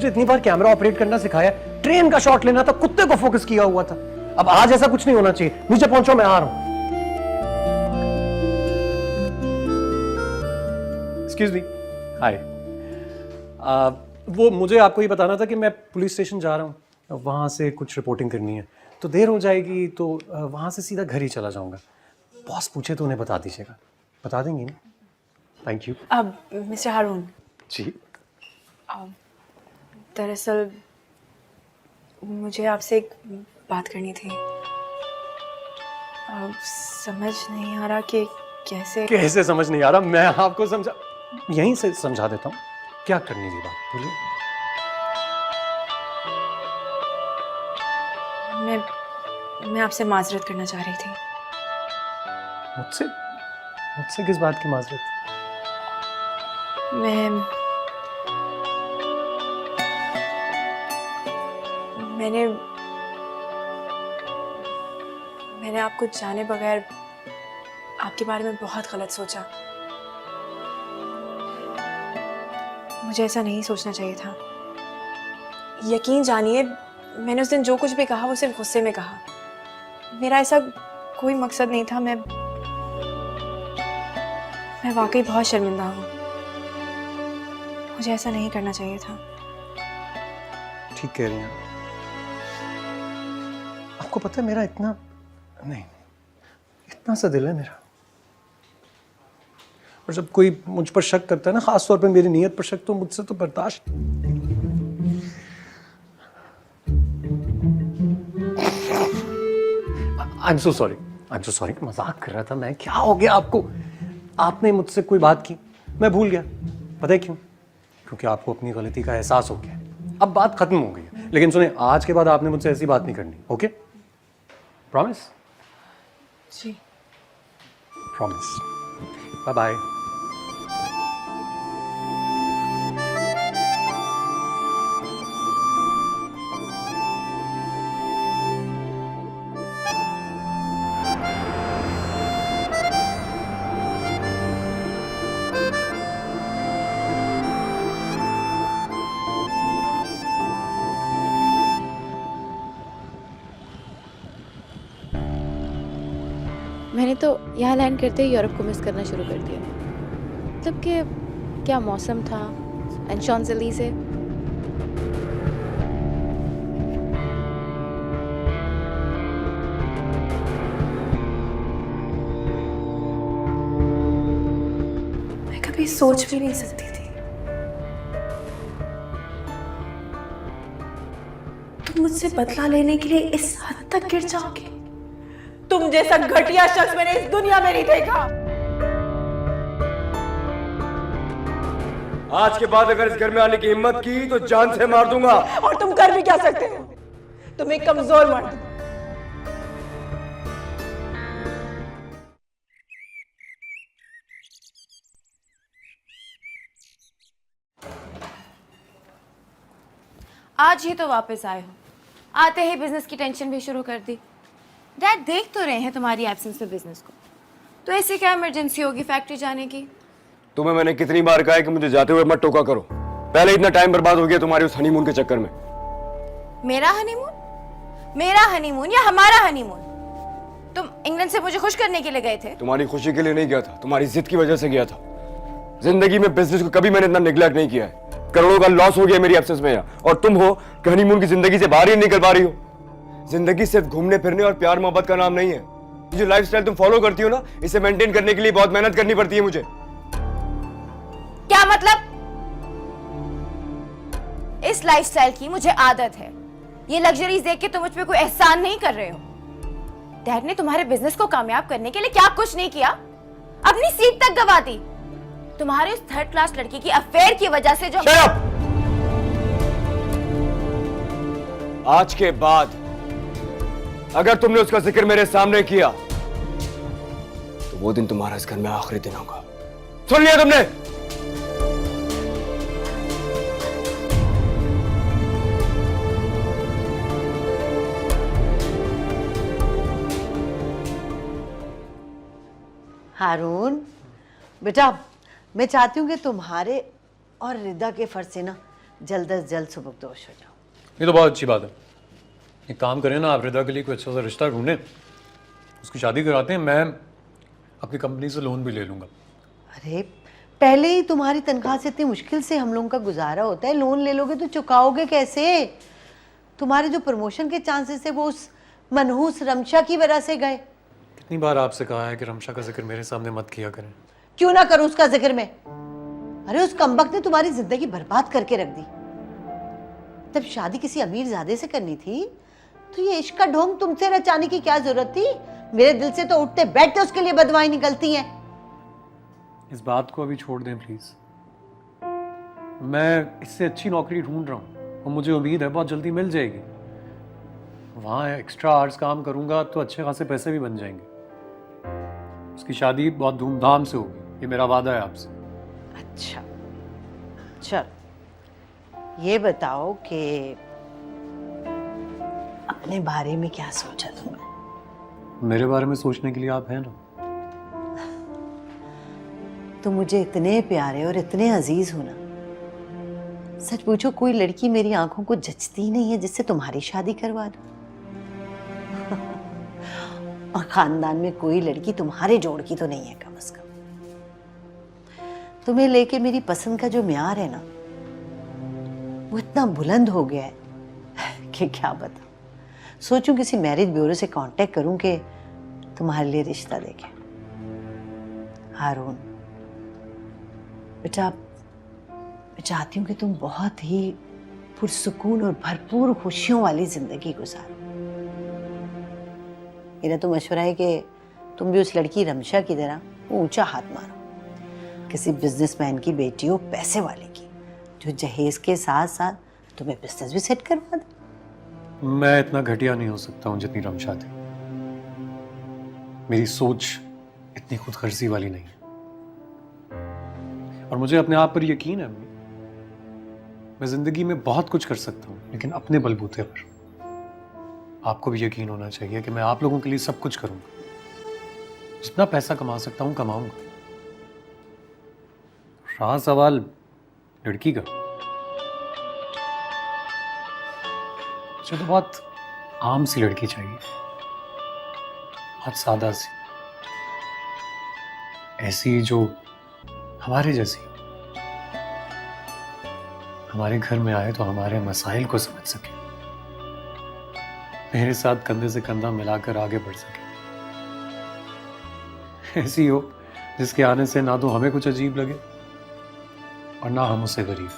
तुझे इतनी बार camera operate करना सिखाया, ट्रेन का शॉट लेना था, कुत्ते को फोकस किया हुआ था। अब आज ऐसा कुछ नहीं होना चाहिए। नीचे पहुंचो, मैं आ रहा हूं। Excuse me. हाय। वो मुझे आपको ये बताना था कि मैं पुलिस स्टेशन जा रहा हूँ, वहाँ से कुछ रिपोर्टिंग करनी है, तो देर हो जाएगी, तो वहाँ से सीधा घर ही चला जाऊँगा। बॉस पूछे तो उन्हें बता दीजिएगा। बता देंगी ना? Thank you. अब मिस्टर हारून जी। दरअसल मुझे आपसे एक बात करनी थी। अब समझ नहीं आ रहा कि कैसे समझ नहीं आ रहा? मैं आपको यहीं से समझा देता हूँ। क्या करनी थी बात, बोलिए। मैं आपसे माजरत करना चाह रही थी। मुझसे? मुझसे किस बात की माजरत? मैंने आपको जाने बगैर आपके बारे में बहुत गलत सोचा। मुझे ऐसा नहीं सोचना चाहिए था। यकीन जानिए, मैंने उस दिन जो कुछ भी कहा वो सिर्फ गुस्से में कहा। मेरा ऐसा कोई मकसद नहीं था। मैं वाकई बहुत शर्मिंदा हूँ। मुझे ऐसा नहीं करना चाहिए था। ठीक कह रही हैं। आपको पता है मेरा इतना सा दिल है मेरा, और जब कोई मुझ पर शक करता है ना, खास तौर पे मेरी नीयत पर शक, तो मुझसे तो बर्दाश्त। आई एम सो सॉरी, मजाक कर रहा था मैं। क्या हो गया आपको? आपने मुझसे कोई बात की, मैं भूल गया। पता है क्यों? क्योंकि आपको अपनी गलती का एहसास हो गया। अब बात खत्म हो गई है। लेकिन सुने, आज के बाद आपने मुझसे ऐसी बात नहीं करनी, ओके? प्रॉमिस? जी। प्रॉमिस। Bye bye. मैंने तो यहाँ लैंड करते ही यूरोप को मिस करना शुरू कर दिया। मतलब कि क्या मौसम था, एंड शॉन्ज़ेलीज़े। मैं कभी सोच भी नहीं सकती थी तुम मुझसे बदला लेने के लिए इस हद तक गिर जाओगे। तुम जैसा घटिया शख्स मैंने इस दुनिया में नहीं देखा। आज के बाद अगर इस घर में आने की हिम्मत की तो जान से मार दूंगा। और तुम कर भी क्या सकते हो? तुम एक कमजोर मर्द। आज ही तो वापस आए हो, आते ही बिजनेस की टेंशन भी शुरू कर दी। डैड देख तो रहे हैं तुम्हारी एब्सेंस में बिजनेस को, तो ऐसे क्या इमरजेंसी होगी फैक्ट्री जाने की? तुम्हें मैंने कितनी बार कहा है कि मुझे जाते हुए मत टोका करो। पहले इतना टाइम बर्बाद हो गया तुम्हारे उस हनीमून के चक्कर में। मेरा हनीमून? मेरा हनीमून या हमारा हनीमून? तुम इंग्लैंड से मुझे खुश करने के लिए गए थे? तुम्हारी खुशी के लिए नहीं गया था, तुम्हारी जिद की वजह से गया था। जिंदगी में बिजनेस को कभी मैंने इतना निगलेक्ट नहीं किया है। करोड़ों का लॉस हो गया मेरी एब्सेंस में, और तुम हो कि हनीमून की जिंदगी से बाहर ही नहीं निकल पा रही हो। जिंदगी सिर्फ घूमने फिरने और प्यार मोहब्बत का नाम नहीं है। जो लाइफस्टाइल तुम फॉलो करती हो ना, इसे मेंटेन करने के लिए बहुत मेहनत करनी पड़ती है मुझे। क्या मतलब? इस लाइफस्टाइल की मुझे आदत है। ये लग्जरीज देख के तुम मुझ पे कोई एहसान नहीं कर रहे हो। डैड ने तुम्हारे बिजनेस को कामयाब करने के लिए क्या कुछ नहीं किया, अपनी सीट तक गवा दी तुम्हारे उस थर्ड क्लास लड़की की अफेयर की वजह से। जो आज के बाद अगर तुमने उसका जिक्र मेरे सामने किया तो वो दिन तुम्हारा इस घर में आखिरी दिन होगा। सुन लिया तुमने? हारून बेटा, मैं चाहती हूँ कि तुम्हारे और रिदा के फर्ज से ना जल्द अज जल्द सुबकदोश हो जाओ। ये तो बहुत अच्छी बात है। एक काम करें ना, आप हृदय के लिए कोई अच्छा सा रिश्ता ढूंढें, उसकी शादी कराते हैं, मैं अपनी कंपनी से लोन भी ले लूँगा। अरे पहले ही तुम्हारी तनख्वाह से इतनी मुश्किल से हम लोगों का गुजारा होता है, लोन ले लोगे तो चुकाओगे कैसे? तुम्हारे जो प्रमोशन के चांसेस है वो उस मनहूस रमशा की वजह से गए। कितनी बार आपसे कहा है कि रमशा का जिक्र मेरे सामने मत किया करें। क्यों ना करूं उसका जिक्र मैं? अरे उस कमबख्त ने तुम्हारी जिंदगी बर्बाद करके रख दी। जब शादी किसी अमीरजादे से करनी थी तो ये इश्क का ढोंग तुमसे रचाने की क्या जरूरत थी? मेरे दिल से तो उठते बैठते उसके लिए बदवाएं निकलती हैं। इस बात को अभी छोड़ दें प्लीज। मैं इससे अच्छी नौकरी ढूंढ रहा हूँ और मुझे उम्मीद है बहुत जल्दी मिल जाएगी। वहाँ एक्स्ट्रा आवर्स काम करूंगा तो अच्छे खासे पैसे भी बन जाएंगे। उसकी शादी बहुत धूमधाम से होगी, ये मेरा वादा है आपसे। अच्छा चल, ये बताओ कि अपने बारे में क्या सोचा तुमने? मेरे बारे में सोचने के लिए आप हैं ना। तुम मुझे इतने प्यारे और इतने अजीज हो ना, सच पूछो कोई लड़की मेरी आंखों को जचती नहीं है जिससे तुम्हारी शादी करवा दूं। और खानदान में कोई लड़की तुम्हारे जोड़ की तो नहीं है कम से कम। तुम्हें लेके मेरी पसंद का जो म्यार है ना वो इतना बुलंद हो गया है कि क्या बता। सोचूं किसी मैरिज ब्यूरो से कांटेक्ट करूं कि तुम्हारे लिए रिश्ता देखें। हारून बेटा, मैं चाहती हूँ कि तुम बहुत ही पुरसुकून और भरपूर खुशियों वाली जिंदगी गुजारो। मेरा तो मशवरा है कि तुम भी उस लड़की रमशा की तरह ऊंचा हाथ मारो, किसी बिजनेसमैन की बेटी हो, पैसे वाले की, जो जहेज के साथ साथ तुम्हें बिजनेस भी सेट करवा दे। मैं इतना घटिया नहीं हो सकता हूँ जितनी रमशा थी। मेरी सोच इतनी खुदगर्जी वाली नहीं है और मुझे अपने आप पर यकीन है। मैं जिंदगी में बहुत कुछ कर सकता हूँ, लेकिन अपने बलबूते पर। आपको भी यकीन होना चाहिए कि मैं आप लोगों के लिए सब कुछ करूंगा। जितना पैसा कमा सकता हूँ कमाऊंगा। रहा सवाल लड़की का, मुझे तो बहुत आम सी लड़की चाहिए, बहुत सादा सी, ऐसी जो हमारे जैसी, हमारे घर में आए तो हमारे मसाइल को समझ सके, मेरे साथ कंधे से कंधा मिलाकर आगे बढ़ सके। ऐसी हो जिसके आने से ना तो हमें कुछ अजीब लगे और ना हम उसे गरीब।